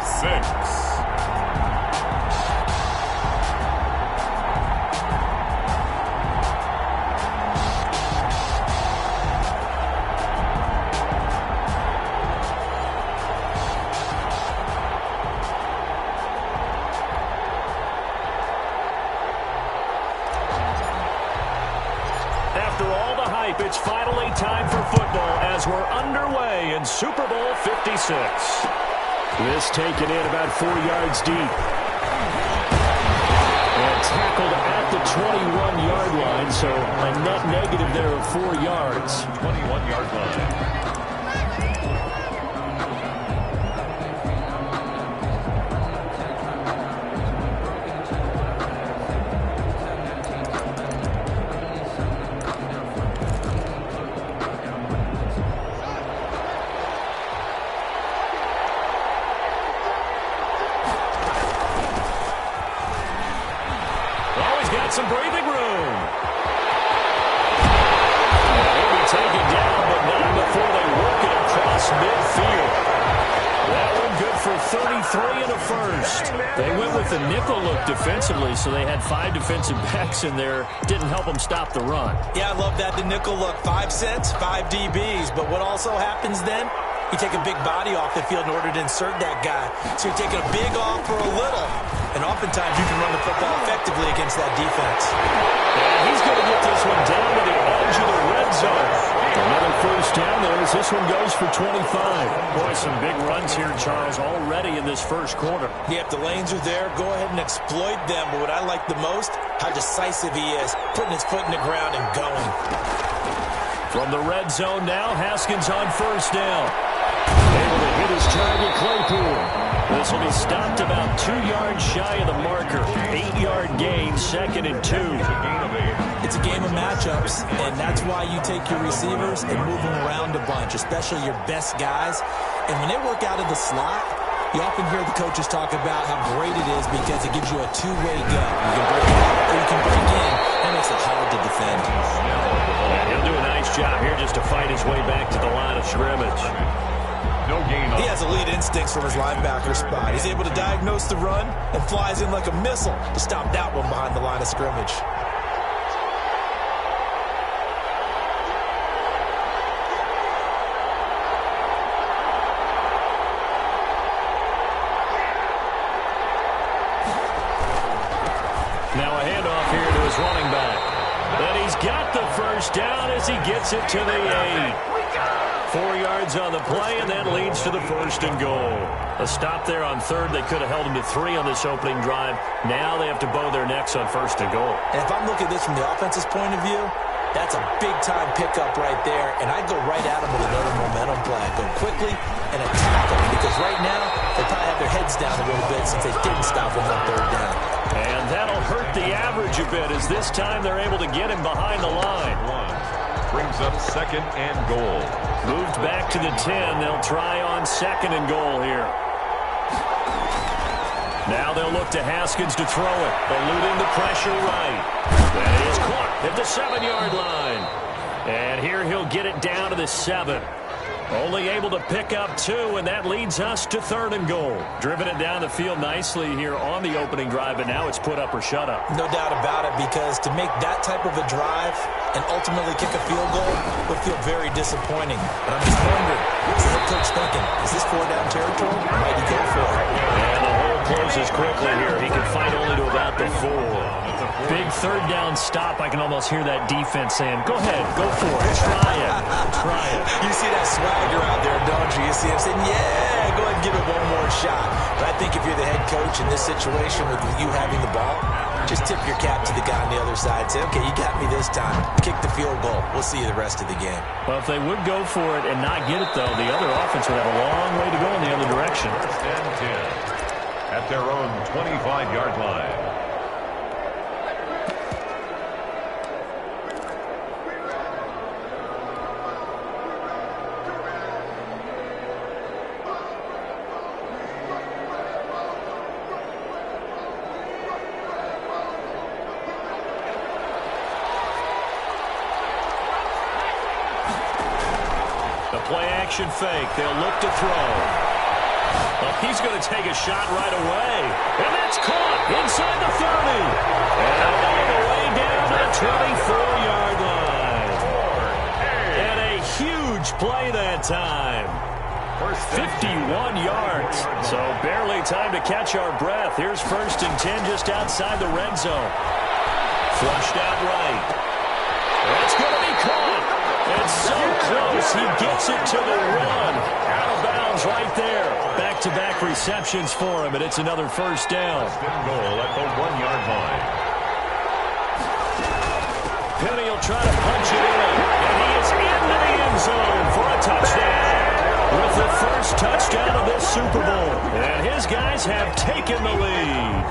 6. After all the hype, it's finally time for football as we're underway in Super Bowl 56. This taken in about 4 yards deep. And tackled at the 21-yard line, so a net negative there of 4 yards. 21-yard line. Some breathing room. He'll be taken down, but not before they work it across midfield. That one good for 33 and a first. They went with the nickel look defensively, so they had 5 defensive backs in there. Didn't help them stop the run. Yeah, I love that, the nickel look. 5 cents, 5 DBs. But what also happens then? You take a big body off the field in order to insert that guy. So you're taking a big off for a little. And oftentimes you can run the football effectively against that defense. And he's going to get this one down to the edge of the red zone. Another first down there as this one goes for 25. Boy, some big runs here, Charles, already in this first quarter. Yeah, if the lanes are there, go ahead and exploit them. But what I like the most, how decisive he is, putting his foot in the ground and going. From the red zone now, Haskins on first down. Able to hit his target, Claypool. This will be stopped about 2 yards shy of the marker. 8-yard gain, 2nd and 2. It's a game of matchups, and that's why you take your receivers and move them around a bunch, especially your best guys. And when they work out of the slot, you often hear the coaches talk about how great it is because it gives you a two-way go. You can break out or you can break in. That makes it hard to defend. Yeah, he'll do a nice job here just to fight his way back to the line of scrimmage. No gain on. He has elite instincts from his linebacker spot. He's able to diagnose the run and flies in like a missile to stop that one behind the line of scrimmage. Now a handoff here to his running back. And he's got the first down as he gets it to the 8. 4 yards on the play, and that leads to the 1st and goal. A stop there on 3rd. They could have held him to 3 on this opening drive. Now they have to bow their necks on 1st and goal. And if I'm looking at this from the offense's point of view, that's a big-time pickup right there, and I'd go right at him with another momentum play. Go quickly and attack him, because right now they probably have their heads down a little bit since they didn't stop him on 3rd down. And that'll hurt the average a bit, as this time they're able to get him behind the line. Brings up 2nd and goal. Moved back to the 10. They'll try on 2nd and goal here. Now they'll look to Haskins to throw it. Eluding the pressure right. That is caught at the 7-yard line. And here he'll get it down to the 7. Only able to pick up 2, and that leads us to 3rd and goal. Driven it down the field nicely here on the opening drive, but now it's put up or shut up. No doubt about it, because to make that type of a drive and ultimately kick a field goal would feel very disappointing. But I'm just wondering, what's the head coach thinking? Is this 4-down territory, or might he go for it? And the hole closes quickly here. He can fight only to about the 4. Big 3rd down stop. I can almost hear that defense saying, go ahead, go for it, try it, try it. You see that swagger out there, don't you? You see him saying, yeah, go ahead and give it one more shot. But I think if you're the head coach in this situation with you having the ball, just tip your cap to the guy on the other side. Say, okay, you got me this time. Kick the field goal. We'll see you the rest of the game. Well, if they would go for it and not get it, though, the other offense would have a long way to go in the other direction. 1st and 10 at their own 25-yard line. Play action fake. They'll look to throw. Well, he's going to take a shot right away. And that's caught inside the 30. And all the way down to the 24-yard line. And a huge play that time. 51 yards. So barely time to catch our breath. Here's 1st and 10 just outside the red zone. Flushed out right. That's going to be caught. It's so close. He gets it to the run. Out of bounds right there. Back-to-back receptions for him, and it's another 1st down. Goal at the 1-yard line. Penny will try to punch it in. And he is into the end zone for a touchdown. With the first touchdown of this Super Bowl. And his guys have taken the lead.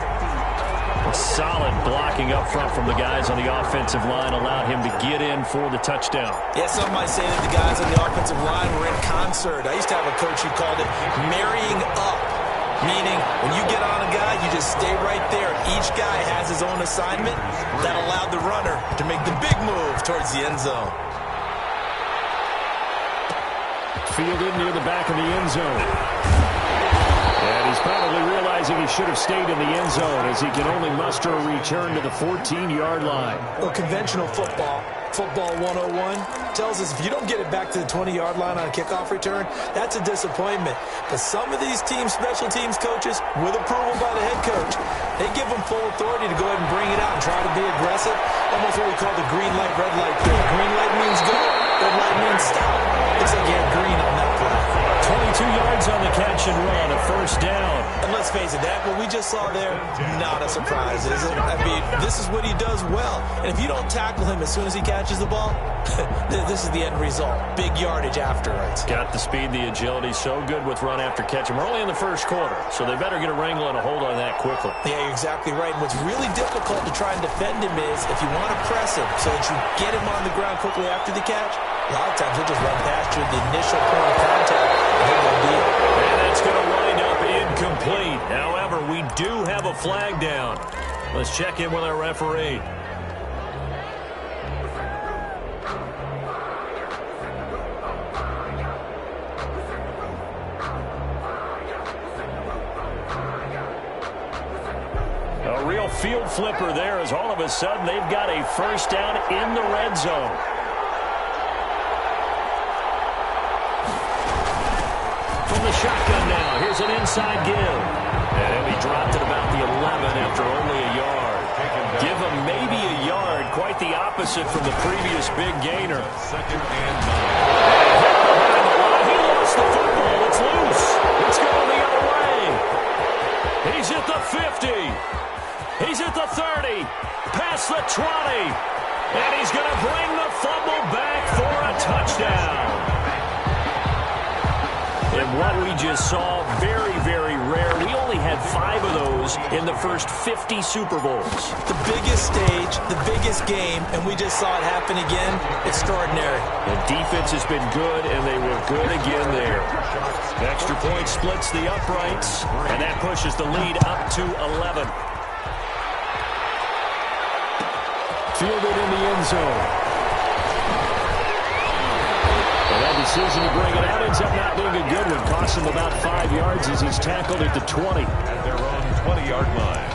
Solid blocking up front from the guys on the offensive line allowed him to get in for the touchdown. Yeah, some might say that the guys on the offensive line were in concert. I used to have a coach who called it marrying up, meaning when you get on a guy, you just stay right there. Each guy has his own assignment that allowed the runner to make the big move towards the end zone. Fielded near the back of the end zone. And he's probably realizing he should have stayed in the end zone as he can only muster a return to the 14-yard line. Well, conventional football 101, tells us if you don't get it back to the 20-yard line on a kickoff return, that's a disappointment. But some of these teams, special teams coaches, with approval by the head coach, they give them full authority to go ahead and bring it out and try to be aggressive. Almost what we call the green light, red light thing. Green light means go, red light means stop. Looks like you had green on that play. 22 yards on the catch and run, a 1st down. And let's face it, that what we just saw there, not a surprise, is it? I mean, this is what he does well. And if you don't tackle him as soon as he catches the ball, this is the end result. Big yardage afterwards. Got the speed, the agility, so good with run after catch. And we're only in the 1st quarter, so they better get a wrangle and a hold on that quickly. Yeah, you're exactly right. And what's really difficult to try and defend him is if you want to press him so that you get him on the ground quickly after the catch, a lot of times he'll just run past you at the initial point of contact. And that's going to wind up incomplete. However, we do have a flag down. Let's check in with our referee. A real field flipper there as all of a sudden they've got a 1st down in the red zone. The shotgun now. Here's an inside give. And he dropped it about the 11 after only a yard. Give him maybe a yard. Quite the opposite from the previous big gainer. 2nd and 9. He lost the football. It's loose. It's going the other way. He's at the 50. He's at the 30. Past the 20. And he's going to bring the fumble back for a touchdown. And what we just saw, very, very rare. We only had 5 of those in the first 50 Super Bowls. The biggest stage, the biggest game, and we just saw it happen again. Extraordinary. The defense has been good, and they were good again there. Extra point splits the uprights, and that pushes the lead up to 11. Fielded in the end zone. That decision to bring it out ends up not being a good one. Costs him about 5 yards as he's tackled at the 20. At their own 20-yard line.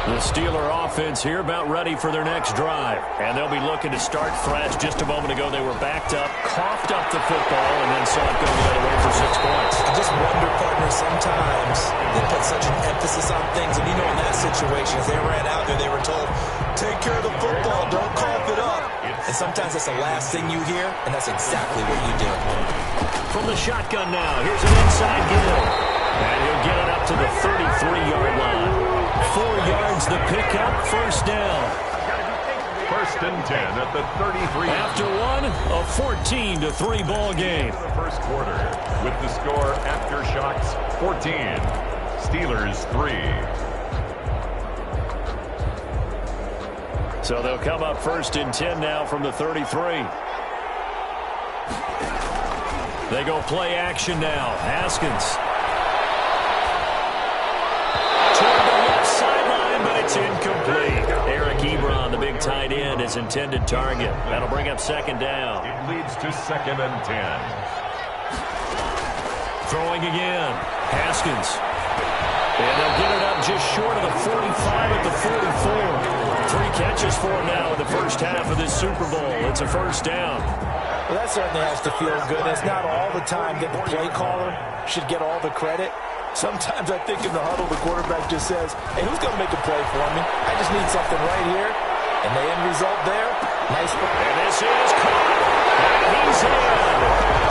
The Steeler offense here about ready for their next drive. And they'll be looking to start fresh. Just a moment ago, they were backed up, coughed up the football, and then saw it go the other way for 6 points. I just wonder, partner, sometimes they put such an emphasis on things. And you know in that situation, as they ran out there, they were told, take care of the football, don't cough it up. And sometimes that's the last thing you hear, and that's exactly what you do. From the shotgun now, here's an inside give. And he'll get it up to the 33-yard line. 4 yards the pickup, 1st down. 1st and 10 at the 33. After one, a 14-3 ball game. The 1st quarter with the score aftershocks 14, Steelers 3. So they'll come up 1st and 10 now from the 33. They go play action now. Haskins. Toward the left sideline, but it's incomplete. Eric Ebron, the big tight end, is intended target. That'll bring up second down. It leads to 2nd and 10. Throwing again. Haskins. And they'll get it up just short of the 45 at the 44. 3 catches for him now in the first half of this Super Bowl. It's a first down. Well, that certainly has to feel good. It's not all the time that the play caller should get all the credit. Sometimes I think in the huddle, the quarterback just says, hey, who's going to make a play for me? I just need something right here. And the end result there, nice play. And this is caught. And he's in.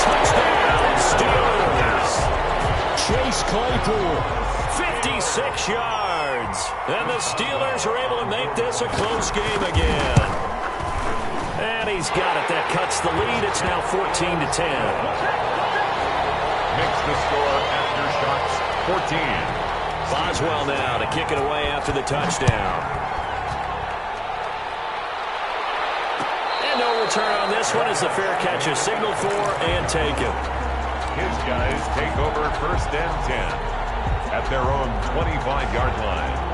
Touchdown, Steelers. Chase Claypool, 56 yards. And the Steelers are able to make this a close game again. And he's got it. That cuts the lead. It's now 14-10. Makes the score after shots 14. Boswell now to kick it away after the touchdown. And no return on this one as the fair catch is signaled for and taken. His guys take over 1st and 10 at their own 25-yard line.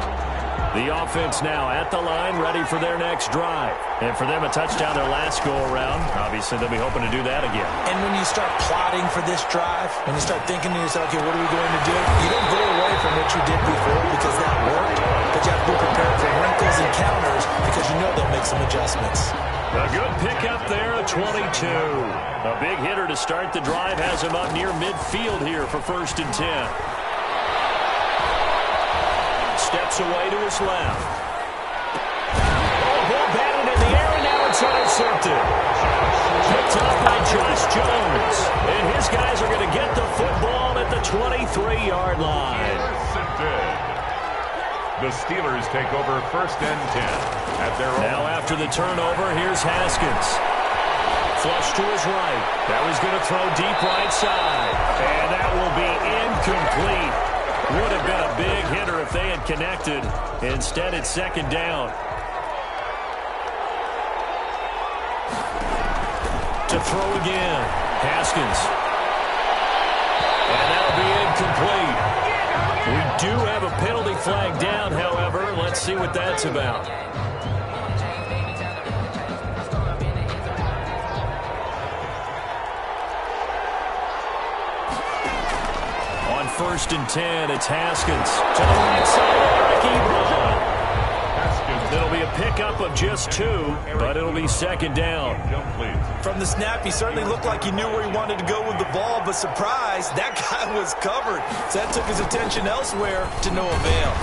The offense now at the line, ready for their next drive. And for them, a touchdown their last go-around. Obviously, they'll be hoping to do that again. And when you start plotting for this drive, when you start thinking to yourself, okay, what are we going to do? You don't go away from what you did before because that worked. But you have to be prepared for wrinkles and counters because you know they'll make some adjustments. A good pickup there, a 22. A big hitter to start the drive has him up near midfield here for 1st and 10. Steps away to his left. Oh, ball batted in the air, and now it's intercepted. Picked up by Josh Jones. And his guys are going to get the football at the 23-yard line. The Steelers take over 1st and 10 at their own. Now after the turnover, here's Haskins. Flush to his right. That was going to throw deep right side. And that will be incomplete. Would have been a big hitter if they had connected. Instead, it's 2nd down. To throw again. Haskins. And that'll be incomplete. We do have a penalty flag down, however. Let's see what that's about. On 1st and 10, it's Haskins. To the right side, Eric Ebron. It'll be a pickup of just 2, but it'll be 2nd down. From the snap, he certainly looked like he knew where he wanted to go with the ball, but surprise, that guy was covered. So that took his attention elsewhere to no avail.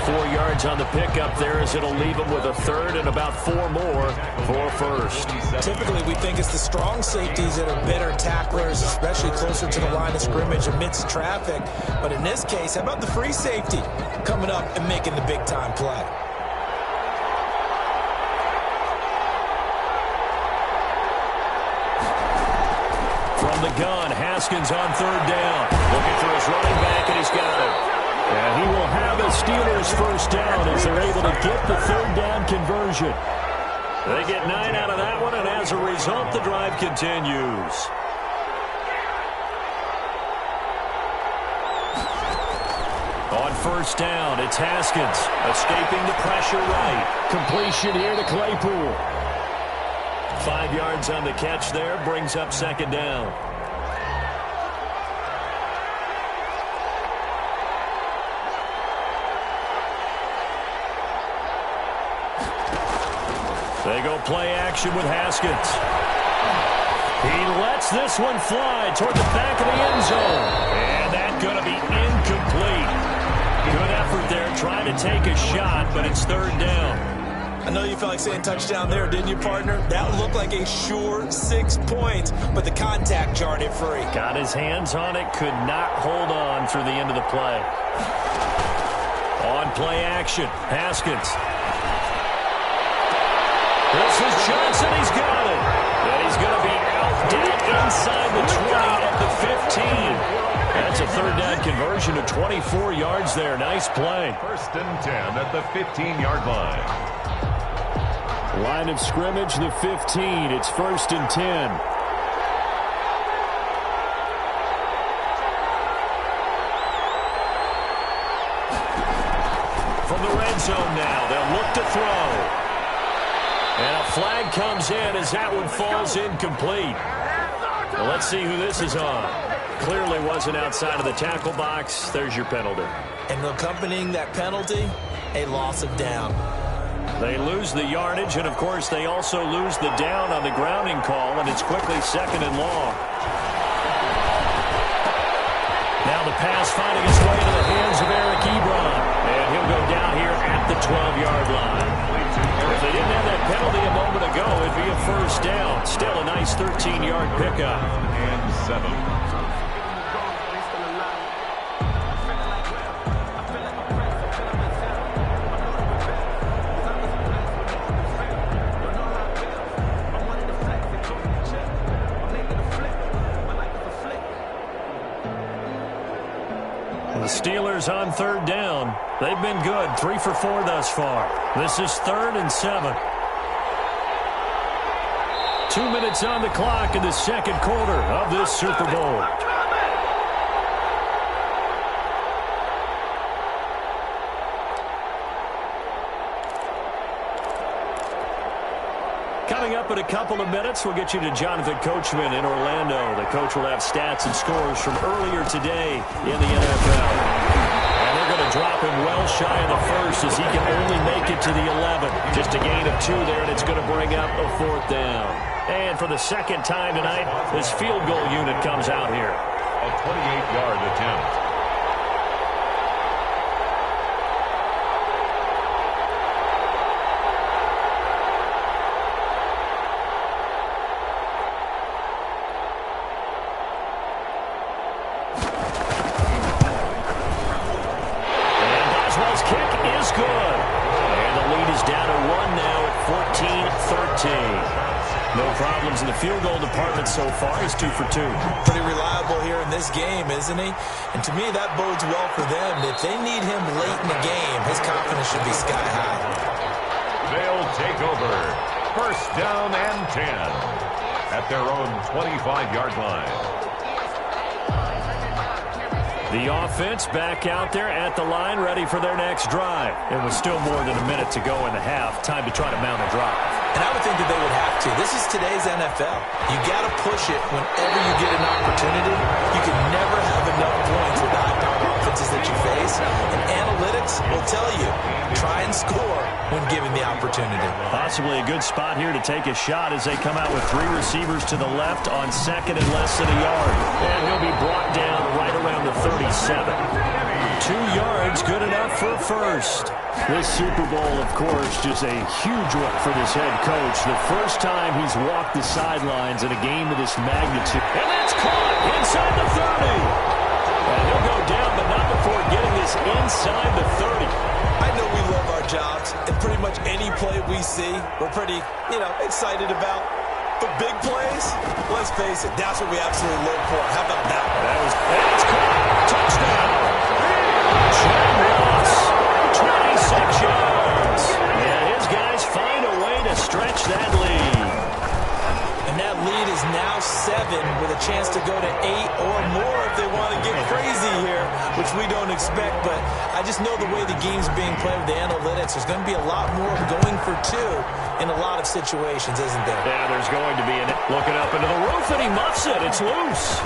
4 yards on the pickup there as it'll leave him with a 3rd and about 4 more for 1st. Typically, we think it's the strong safeties that are better tacklers, especially closer to the line of scrimmage amidst traffic. But in this case, how about the free safety coming up and making the big-time play? From the gun, Haskins on 3rd down. Looking for his running back, and he's got it. And he will have a Steelers 1st down as they're able to get the 3rd down conversion. They get 9 out of that one, and as a result, the drive continues. On 1st down, it's Haskins. Escaping the pressure right. Completion here to Claypool. 5 yards on the catch there, brings up 2nd down. They go play action with Haskins. He lets this one fly toward the back of the end zone. And that's going to be incomplete. Good effort there trying to take a shot, but it's 3rd down. I know you felt like saying touchdown there, didn't you, partner? That looked like a sure 6 points, but the contact jarred it free. Got his hands on it, could not hold on through the end of the play. On play action, Haskins. This is Johnson. He's got it. And he's going to be out dead inside the 20 at the 15. That's a 3rd down conversion to 24 yards there. Nice play. 1st and 10 at the 15-yard line. Line of scrimmage, the 15. It's 1st and 10. From the red zone now. They'll look to throw. And a flag comes in as that one falls incomplete. Well, let's see who this is on. Clearly wasn't outside of the tackle box. There's your penalty. And accompanying that penalty, a loss of down. They lose the yardage, and, of course, they also lose the down on the grounding call, and it's quickly 2nd and long. Now the pass finding its way into the hands of Eric Ebron, and he'll go down here at the 12-yard line. If they didn't have that penalty a moment ago, it'd be a first down. Still a nice 13-yard pickup. And 7. The Steelers on 3rd down. They've been good, 3 for 4 thus far. This is 3rd and 7. 2 minutes on the clock in the 2nd quarter of this Super Bowl. Coming up in a couple of minutes, we'll get you to Jonathan Coachman in Orlando. The coach will have stats and scores from earlier today in the NFL. And they're going to drop him well shy of the first as he can only make it to the 11. Just a gain of 2 there, and it's going to bring up a 4th down. And for the 2nd time tonight, this field goal unit comes out here. A 28-yard attempt. Good. And the lead is down to 1 now at 14-13. No problems in the field goal department so far. He's 2 for 2. Pretty reliable here in this game, isn't he? And to me, that bodes well for them. If they need him late in the game, his confidence should be sky high. They'll take over. First down and 10 at their own 25-yard line. The offense back out there at the line, ready for their next drive. It was still more than a minute to go in the half. Time to try to mount a drive. And I would think that they would have to. This is today's NFL. You got to push it whenever you get an opportunity. You can never have enough points with the high-power offenses that you face. And analytics will tell you, try and score when given the opportunity. Possibly a good spot here to take a shot as they come out with 3 receivers to the left on 2nd and less than a yard. And he'll be brought down right around the 37. 2 yards, good enough for a first. This Super Bowl, of course, just a huge one for this head coach. The first time he's walked the sidelines in a game of this magnitude. And that's caught inside the 30. And he'll go down, but not before getting this inside the 30. I know we love our jobs, and pretty much any play we see, we're pretty, excited about. But big plays, let's face it, that's what we absolutely live for. How about that one? That's caught. Touchdown. Chad Ross, 26 yards. And his guys find a way to stretch that lead. And that lead is now 7 with a chance to go to 8 or more if they want to get crazy here, which we don't expect. But I just know the way the game's being played with the analytics, there's going to be a lot more going for 2 in a lot of situations, isn't there? Yeah, there's going to be. Looking up into the roof, and he muffs it. It's loose.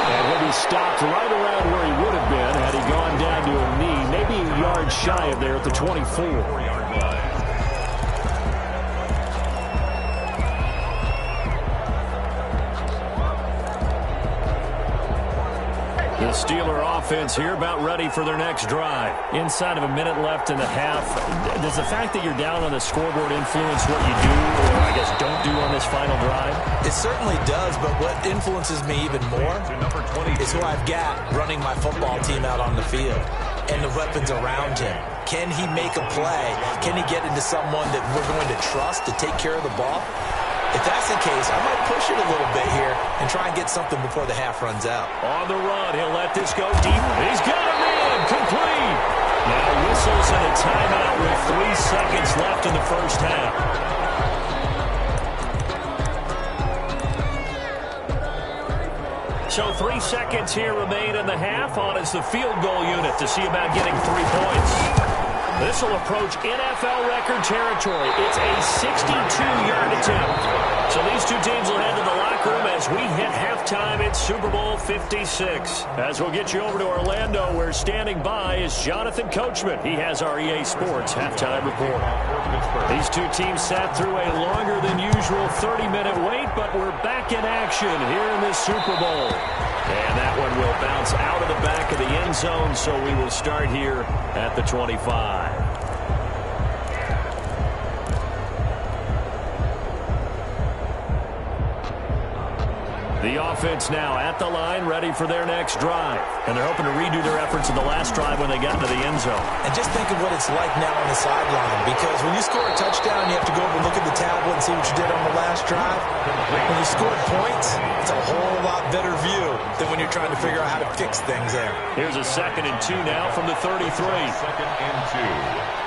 And he'll be stopped right around where he would have been had he gone down to a knee, maybe a yard shy of there at the 24-yard line. The Steeler offense here about ready for their next drive. Inside of a minute left in the half. Does the fact that you're down on the scoreboard influence what you do, or I guess don't do on this final drive? It certainly does, but what influences me even more is who I've got running my football team out on the field and the weapons around him. Can he make a play? Can he get into someone that we're going to trust to take care of the ball? If that's the case, I might push it a little bit here and try and get something before the half runs out. On the run, he'll let this go deep. He's got a man, complete. Now whistles and a timeout with 3 seconds left in the first half. So 3 seconds here remain in the half. On is the field goal unit to see about getting 3 points. This will approach NFL record territory. It's a 62-yard attempt. So these two teams will head to the locker room as we hit halftime in Super Bowl 56. As we'll get you over to Orlando, where standing by is Jonathan Coachman. He has our EA Sports halftime report. These two teams sat through a longer than usual 30-minute wait, but we're back in action here in this Super Bowl. And that one will bounce out of the back of the end zone, so we will start here at the 25. The offense now at the line, ready for their next drive. And they're hoping to redo their efforts in the last drive when they got into the end zone. And just think of what it's like now on the sideline, because when you score a touchdown, you have to go over and look at the tablet and see what you did on the last drive. When you scored points, it's a whole lot better view than when you're trying to figure out how to fix things there. Here's a 2nd and 2 now from the 33. 2nd and 2.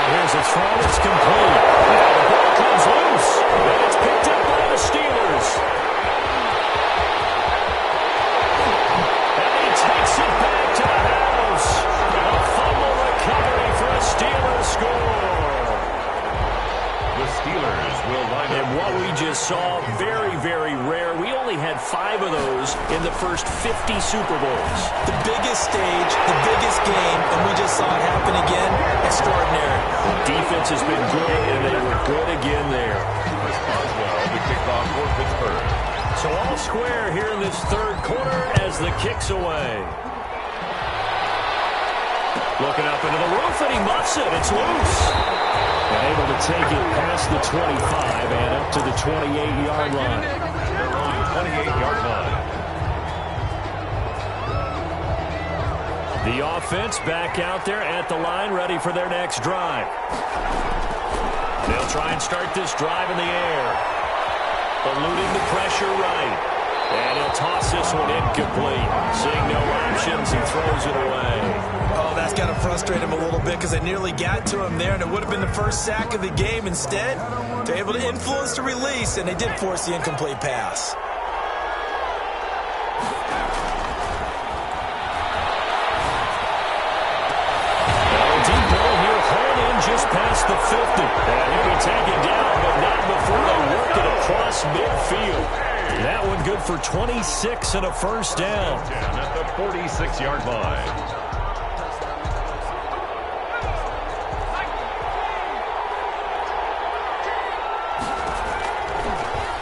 Here's a throw. It's complete. Now the ball comes loose, and it's picked up by the Steelers. And he takes it back to the house. A fumble recovery for a Steelers score. The Steelers will line up. And what we just saw, very, very rare. We only had 5 of those in the first 50 Super Bowls. The biggest stage, the biggest game, and we just saw it happen again. Extraordinary. Defense has been good, and they were good again there. Responds well to kick off for Pittsburgh. So all square here in this third quarter as the kick's away. Looking up into the roof, and he muffs it. It's loose. And able to take it past the 25 and up to the 28-yard line. Their own 28-yard line. The offense back out there at the line, ready for their next drive. They'll try and start this drive in the air. Eluding the pressure right. And he'll toss this one incomplete. Seeing no options, he throws it away. Oh, that's got to frustrate him a little bit because they nearly got to him there, and it would have been the first sack of the game. Instead, they're able to influence the release, and they did force the incomplete pass. Just past the 50. And he'll be taken down, but not before they work it across midfield. That one good for 26 and a first down. At the 46-yard line.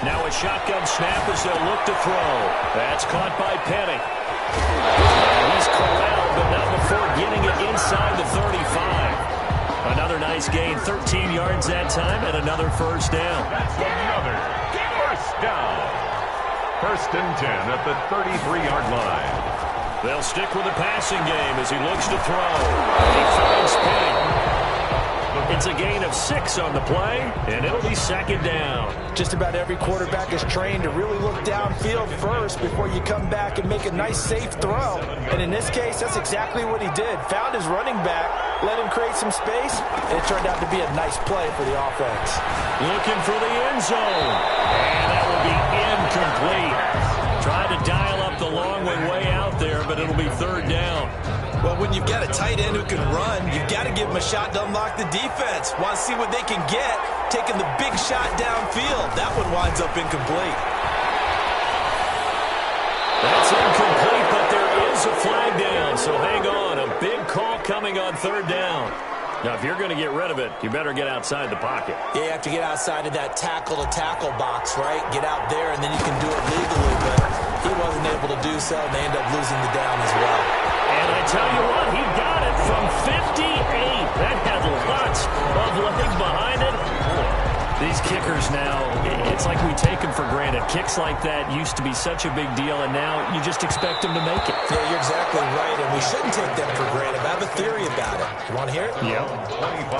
Now a shotgun snap as they'll look to throw. That's caught by Penny. He's corralled, but not before getting it inside the 35. Another nice gain, 13 yards that time, and another first down. That's another first down. 1st and 10 at the 33-yard line. They'll stick with the passing game as he looks to throw. He finds Penny. It's a gain of 6 on the play, and it'll be 2nd down. Just about every quarterback is trained to really look downfield first before you come back and make a nice, safe throw. And in this case, that's exactly what he did. Found his running back, let him create some space, and it turned out to be a nice play for the offense. Looking for the end zone, and that will be incomplete. Tried to dial up the long way out there, but it'll be 3rd down. Well, when you've got a tight end who can run, you've got to give him a shot to unlock the defense. Want to see what they can get, taking the big shot downfield. That one winds up incomplete. That's incomplete, but there is a flag down, so hang on. A big call coming on 3rd down. Now, if you're going to get rid of it, you better get outside the pocket. Yeah, you have to get outside of that tackle-to-tackle box, right? Get out there, and then you can do it legally, but he wasn't able to do so, and they end up losing the down as well. And I tell you what, he got it from 58. That had lots of leg behind it. These kickers now, it's like we take them for granted. Kicks like that used to be such a big deal, and now you just expect them to make it. Yeah, you're exactly right, and we shouldn't take them for granted. I have a theory about it. You want to hear it? Yeah.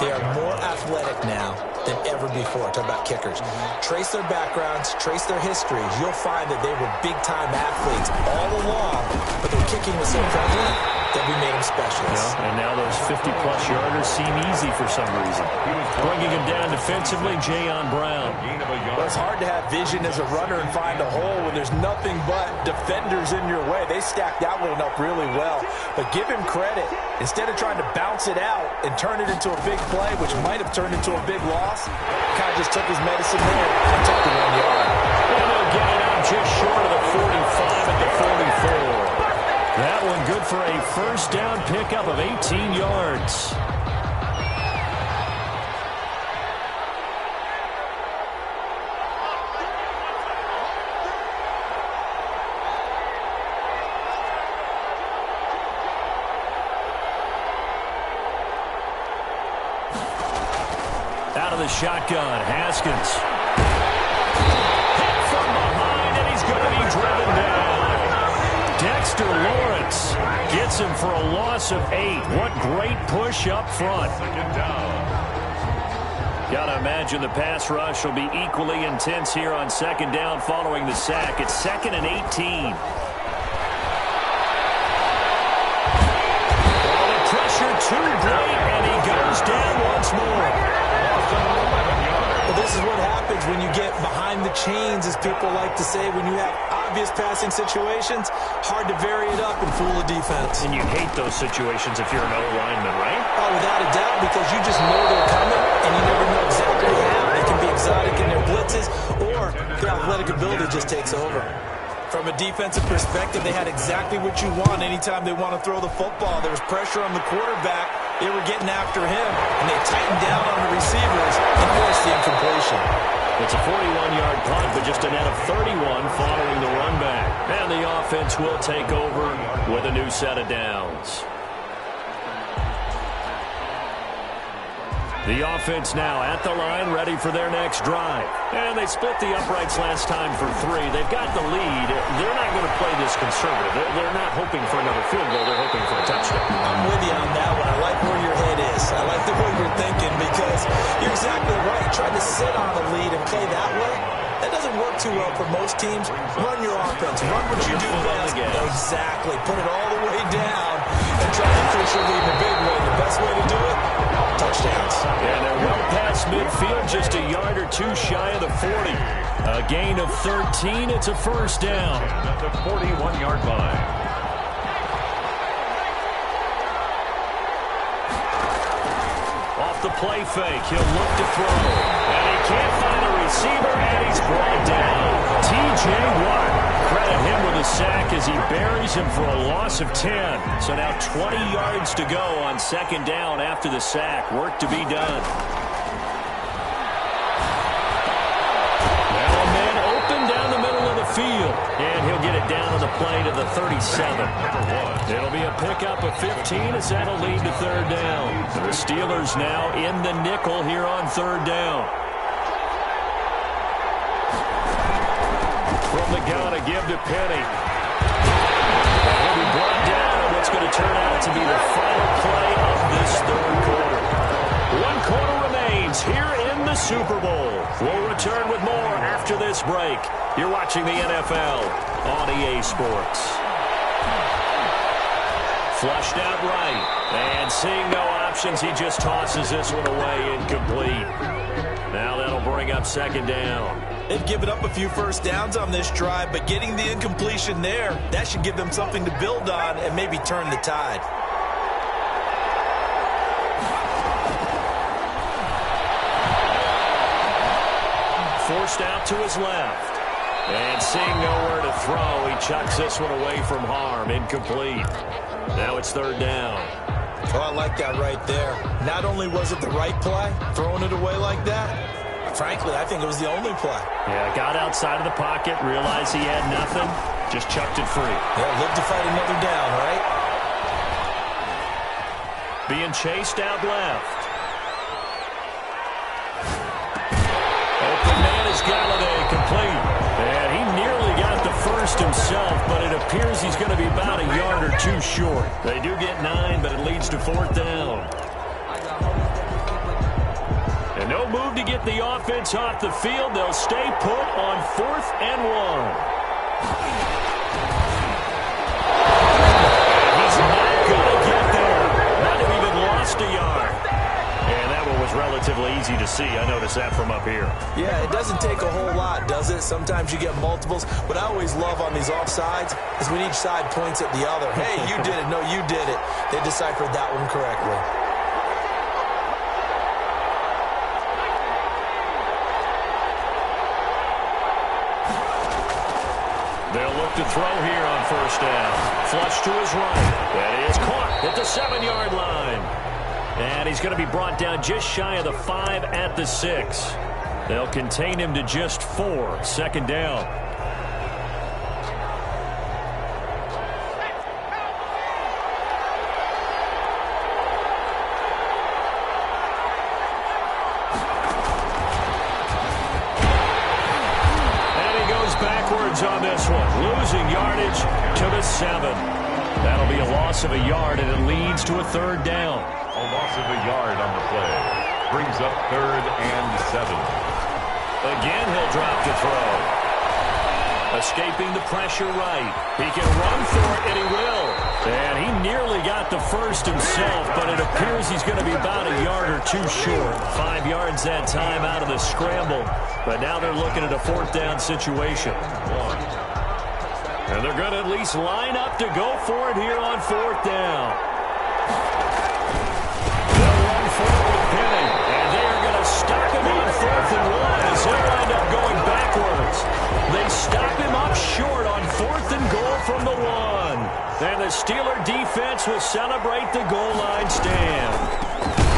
They are more athletic now than ever before. Talk about kickers. Trace their backgrounds, trace their histories. You'll find that they were big-time athletes all along, but their kicking was so prevalent, that we made him specialists. Yeah, and now those 50-plus yarders seem easy for some reason. Bringing him down defensively, Jayon Brown. Well, it's hard to have vision as a runner and find a hole when there's nothing but defenders in your way. They stacked that one up really well. But give him credit. Instead of trying to bounce it out and turn it into a big play, which might have turned into a big loss, kind of just took his medicine there and took the 1 yard. And they'll get it out just short of the 45 at the 44. That one good for a first down pickup of 18 yards. Out of the shotgun, Haskins. Hit from behind, and he's going to be driven down. Dexter Lawrence gets him for a loss of 8. What great push up front. Gotta imagine the pass rush will be equally intense here on second down following the sack. It's 2nd and 18. Oh, the pressure too great, and he goes down once more. Well, this is what happens when you get behind the chains, as people like to say. When you have obvious passing situations, hard to vary it up and fool a defense. And you hate those situations if you're an O-lineman, right? Oh, without a doubt, because you just know they're coming, and you never know exactly how. They can be exotic in their blitzes, or their athletic ability just takes over. From a defensive perspective, they had exactly what you want anytime they want to throw the football. There was pressure on the quarterback. They were getting after him, and they tightened down on the receivers and forced the incompletion. It's a 41-yard punt, but just a net of 31 following the run back. And the offense will take over with a new set of downs. The offense now at the line, ready for their next drive. And they split the uprights last time for 3. They've got the lead. They're not going to play this conservative. They're not hoping for another field goal. They're hoping for a touchdown. I'm with you on that one. I like where your head is. I like the way you're thinking, because you're exactly right. Trying to sit on a lead and play that way, that doesn't work too well for most teams. Run your offense. Run what you do best. Exactly. Put it all the way down and try to push your lead in a big way. The best way to do it, touchdowns. And they're well past midfield, just a yard or 2 shy of the 40. A gain of 13. It's a first down. At the 41-yard line. Off the play fake, he'll look to throw. And he can't find a receiver, and he's brought down. T.J. Watt. Credit him with a sack as he buries him for a loss of 10. So now 20 yards to go on second down after the sack. Work to be done. Now a man open down the middle of the field. And he'll get it down on the play to the 37. It'll be a pickup of 15 as that'll lead to third down. The Steelers now in the nickel here on third down. From the gun, a give to Penny. And he'll be brought down in what's going to turn out to be the final play of this third quarter. 1 quarter remains here in the Super Bowl. We'll return with more after this break. You're watching the NFL on EA Sports. Flushed out right. And seeing no options, he just tosses this one away incomplete. Now that'll bring up second down. They've given up a few first downs on this drive, but getting the incompletion there, that should give them something to build on and maybe turn the tide. Forced out to his left. And seeing nowhere to throw, he chucks this one away from harm. Incomplete. Now it's third down. Oh, I like that right there. Not only was it the right play, throwing it away like that, frankly, I think it was the only play. Yeah, got outside of the pocket, realized he had nothing, just chucked it free. Yeah, live to fight another down, right? Being chased out left. Open man is Galladay, complete. And he nearly got the first himself, but it appears he's going to be about a yard or 2 short. They do get 9, but it leads to fourth down. And no move to get the offense off the field. They'll stay put on 4th and 1. He's not going to to see. I noticed that from up here. Yeah, it doesn't take a whole lot, does it? Sometimes you get multiples. What I always love on these offsides is when each side points at the other. Hey, you did it. No, you did it. They deciphered that one correctly. They'll look to throw here on first down. Flush to his right. That is caught at the 7-yard line. And he's going to be brought down just shy of the 5 at the 6. They'll contain him to just 4. Second down. Backwards on this one, losing yardage to the 7. That'll be a loss of a yard, and it leads to a third down. A loss of a yard on the play. Brings up 3rd and 7. Again, he'll drop to throw. Escaping the pressure right. He can run for it, and he will. And he nearly got the first himself, but it appears he's going to be about a yard or 2 short. 5 yards that time out of the scramble. But now they're looking at a 4th down situation. And they're going to at least line up to go for it here on 4th down. They'll run for it with Penny. And they are going to stop him on 4th and 1 as he'll wind up going backwards. They stop him up short on 4th and goal from the 1. And the Steeler defense will celebrate the goal line stand.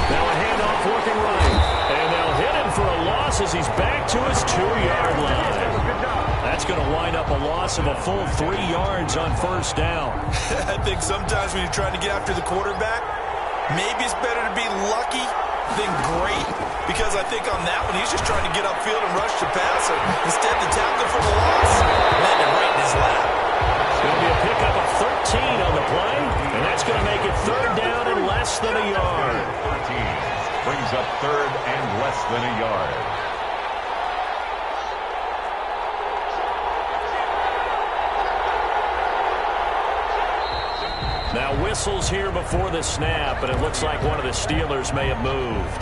Now a handoff looking right. And they'll hit him for a loss as he's back to his 2-yard line. That's going to wind up a loss of a full 3 yards on first down. I think sometimes when you're trying to get after the quarterback, maybe it's better to be lucky than great. Because I think on that one, he's just trying to get upfield and rush the passer. Instead, the tackle for the loss landed right in his lap. It's going to be a pickup of 13 on the play, and that's going to make it 3rd down and less than a yard. 13 brings up 3rd and less than a yard. Now whistles here before the snap, but it looks like one of the Steelers may have moved.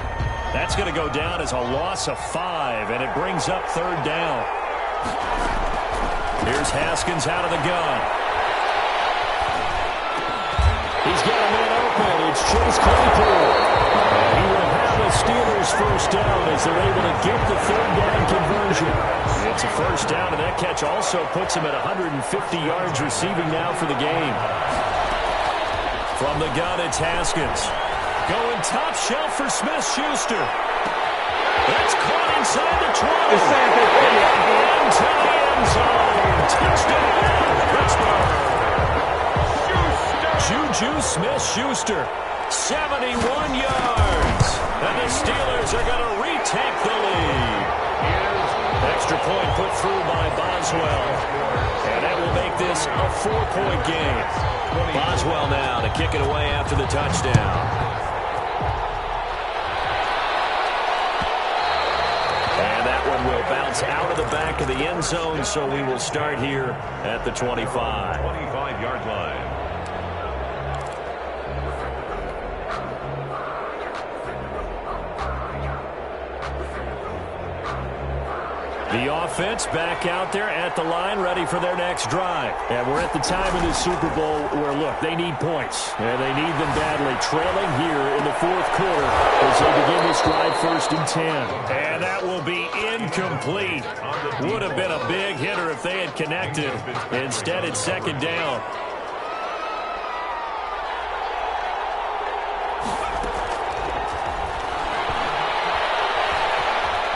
That's going to go down as a loss of 5, and it brings up 3rd down. Here's Haskins out of the gun. He's got a man open. It's Chase Claypool. And he will have the Steelers first down as they're able to get the 3rd down conversion. It's a first down, and that catch also puts him at 150 yards receiving now for the game. From the gun, it's Haskins. Going top shelf for Smith-Schuster. That's caught inside the 20. Into the end zone. Touchdown, Pittsburgh. Juju Smith-Schuster, 71 yards. And the Steelers are going to retake the lead. Extra point put through by Boswell. And that will make this a 4-point game. Boswell now to kick it away after the touchdown. Will bounce out of the back of the end zone, so we will start here at the 25. 25-yard line. The offense back out there at the line, ready for their next drive. And we're at the time of the Super Bowl where, look, they need points. And they need them badly, trailing here in the 4th quarter as they begin this drive 1st and 10. And that will be incomplete. Would have been a big hitter if they had connected. Instead, it's 2nd down.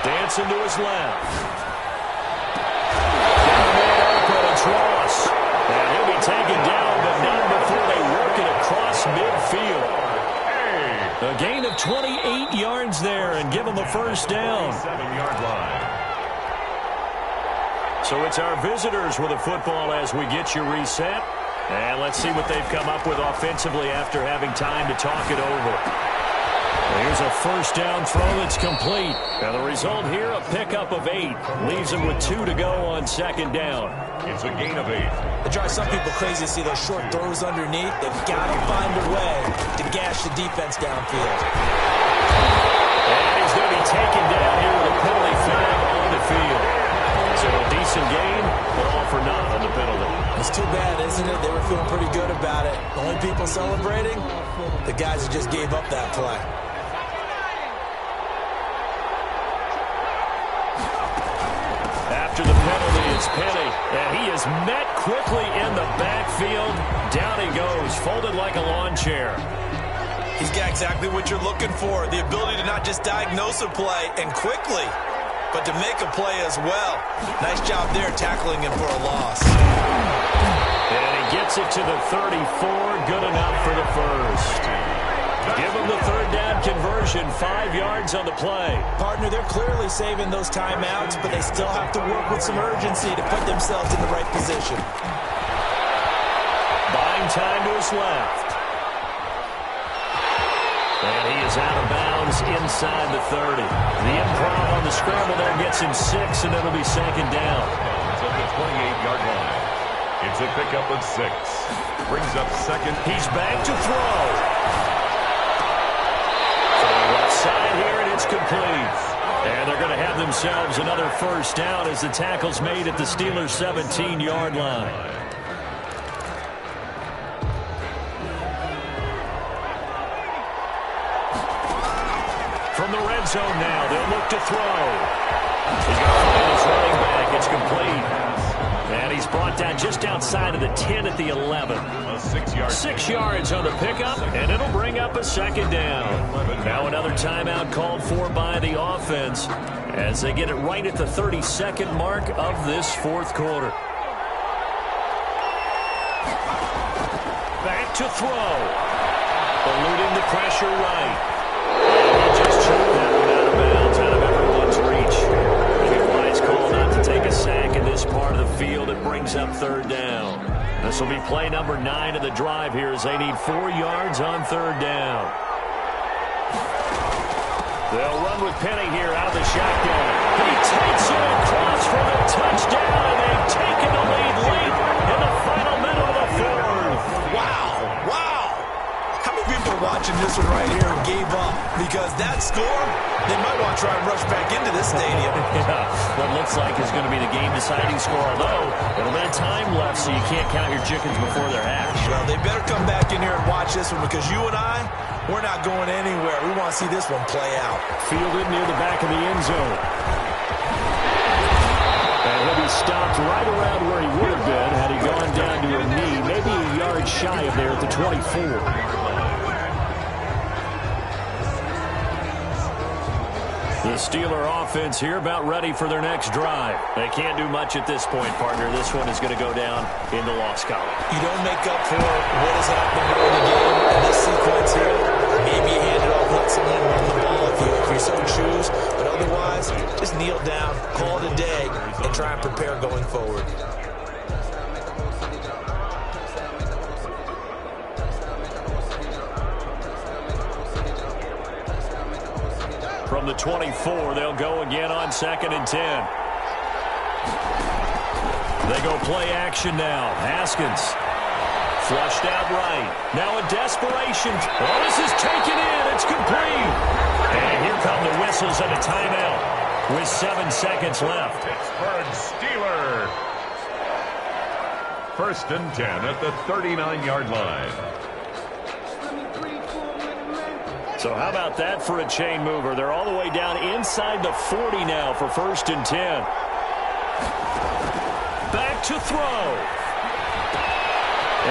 Dancing to his left. Ross. And he'll be taken down, but not before they work it across midfield. A gain of 28 yards there and give them a first down. 7-yard line. So it's our visitors with the football as we get you reset. And let's see what they've come up with offensively after having time to talk it over. Here's a first down throw that's complete. And the result here, a pickup of 8. Leaves them with 2 to go on 2nd down. It's a gain of 8. It drives some people crazy to see those short throws underneath. They've got to find a way to gash the defense downfield. And he's going to be taken down here with a penalty flag on the field. So a decent game, but all for naught on the penalty. It's too bad, isn't it? They were feeling pretty good about it. The only people celebrating, the guys who just gave up that play. After the penalty, it's Penny, and he is met quickly in the backfield. Down he goes, folded like a lawn chair. He's got exactly what you're looking for, the ability to not just diagnose a play and quickly, but to make a play as well. Nice job there tackling him for a loss. And he gets it to the 34, good enough for the first. Give him the third down conversion, 5 yards on the play. Partner, they're clearly saving those timeouts, but they still have to work with some urgency to put themselves in the right position. Buying time to his left. And he is out of bounds inside the 30. The improv on the scramble there gets him 6, and it'll be second down. It's at the 28-yard line. It's a pickup of 6. Brings up second. He's back to throw. Left side here, and it's complete. And they're going to have themselves another first down as the tackle's made at the Steelers' 17-yard line. From the red zone now, they'll look to throw. He's going to find his running back. It's complete. And he's brought down just outside of the 10 at the 11. 6 yards on the pickup, and it'll bring up a second down. Now another timeout called for by the offense as they get it right at the 32nd mark of this fourth quarter. Back to throw. Eluding the pressure right. And he just choked that one out of bounds, out of everyone's reach. The wise call not to take a sack in this part of the field. It brings up third down. This will be play number 9 of the drive here as they need 4 yards on third down. They'll run with Penny here out of the shotgun. He takes it across for the touchdown, and they've taken the lead late in the final minute of the fourth. Wow, wow. How many people are watching this one right here and gave up? Because that score, they might want to try and rush back into this stadium. Yeah, what looks like is going to be the game-deciding score, although a little bit of time left, so you can't count your chickens before they're hatched. Well, they better come back in here and watch this one because you and I, we're not going anywhere. We want to see this one play out. Fielded near the back of the end zone. And he'll be stopped right around where he would have been had he gone down to a knee, maybe a yard shy of there at the 24. The Steeler offense here about ready for their next drive. They can't do much at this point, partner. This one is going to go down in the loss column. You don't make up for what has happened during the game in this sequence here. Maybe you hand it off, let someone run the ball if you so choose. But otherwise, just kneel down, call it a day, and try and prepare going forward. From the 24, they'll go again on 2nd and 10. They go play action now. Haskins flushed out right. Now a desperation. Oh, this is taken in. It's complete. And here come the whistles and a timeout with 7 seconds left. Pittsburgh Steelers. 1st and 10 at the 39-yard line. So how about that for a chain mover? They're all the way down inside the 40 now for 1st and 10. Back to throw.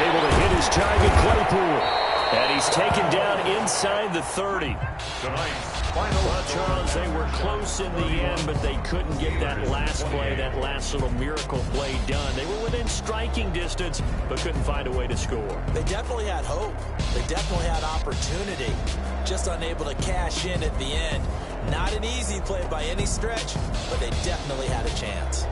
Able to hit his target, Claypool. And he's taken down inside the 30. Tonight's final. Well, Charles, they were close in the end, but they couldn't get that last play, that last little miracle play done. They were within striking distance, but couldn't find a way to score. They definitely had hope. They definitely had opportunity. Just unable to cash in at the end. Not an easy play by any stretch, but they definitely had a chance.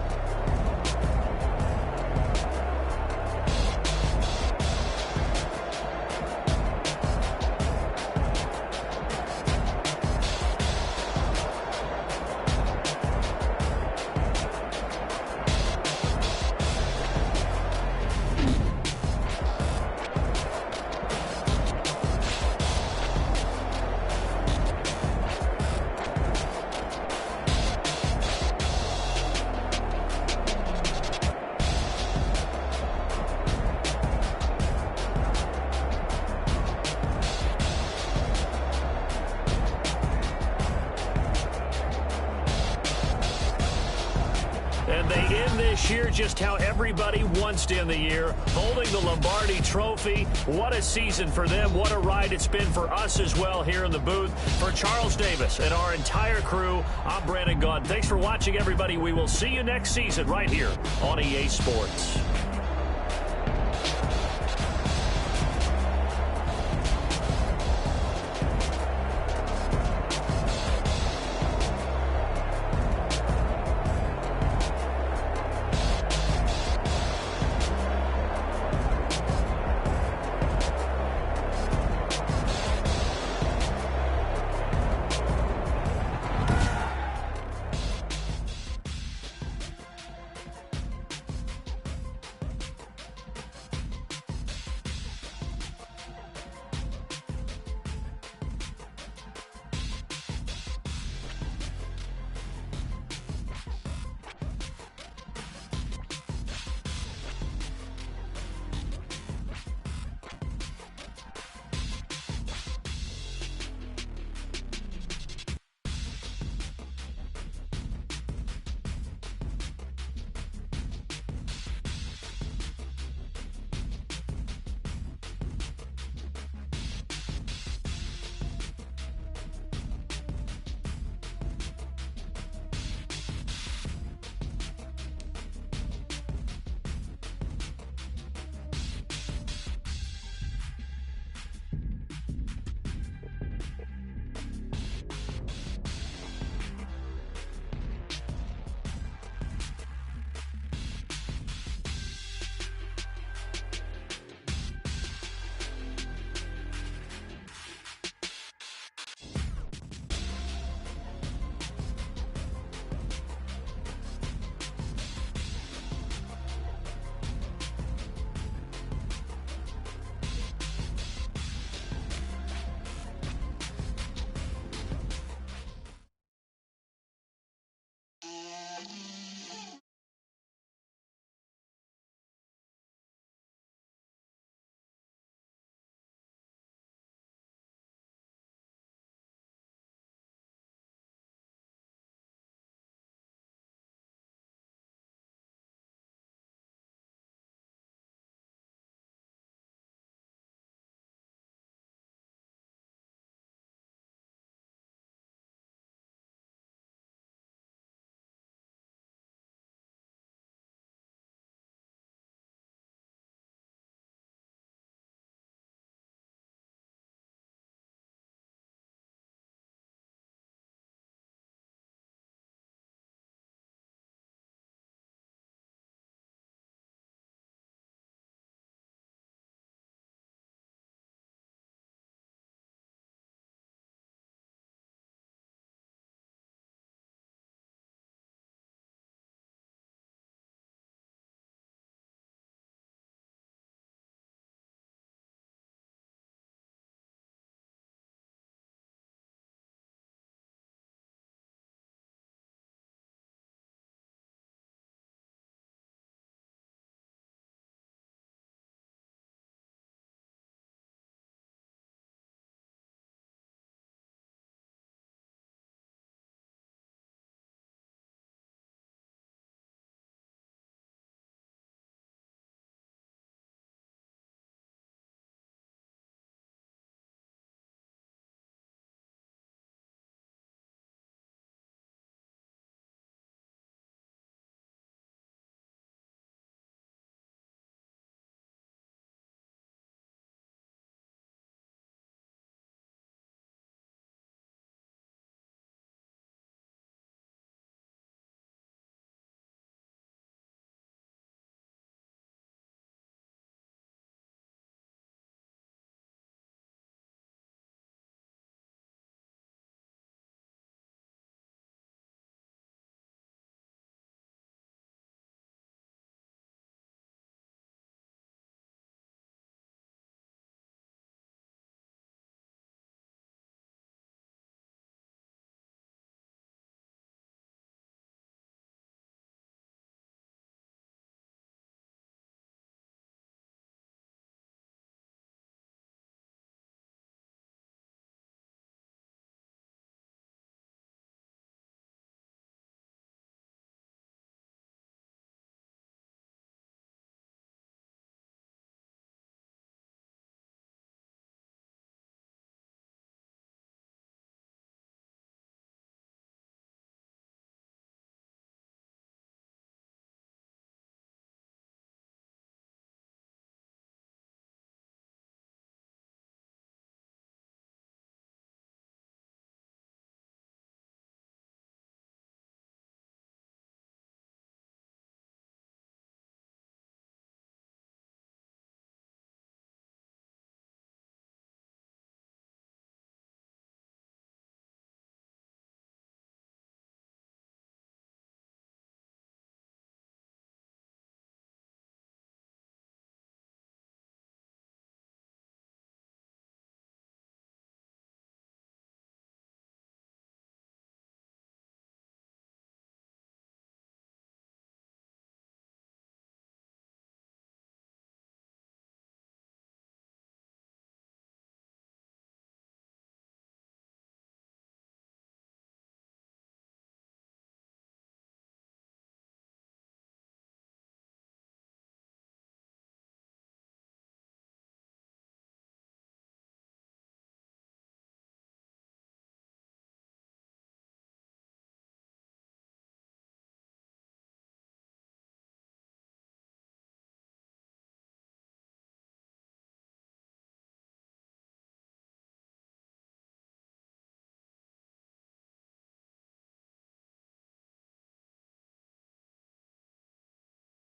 this year just how everybody wants to end the year, holding the Lombardi Trophy. What a season for them. What a ride it's been for us as well here in the booth. For Charles Davis and our entire crew, I'm Brandon Gaudin. Thanks for watching, everybody. We will see you next season right here on EA Sports.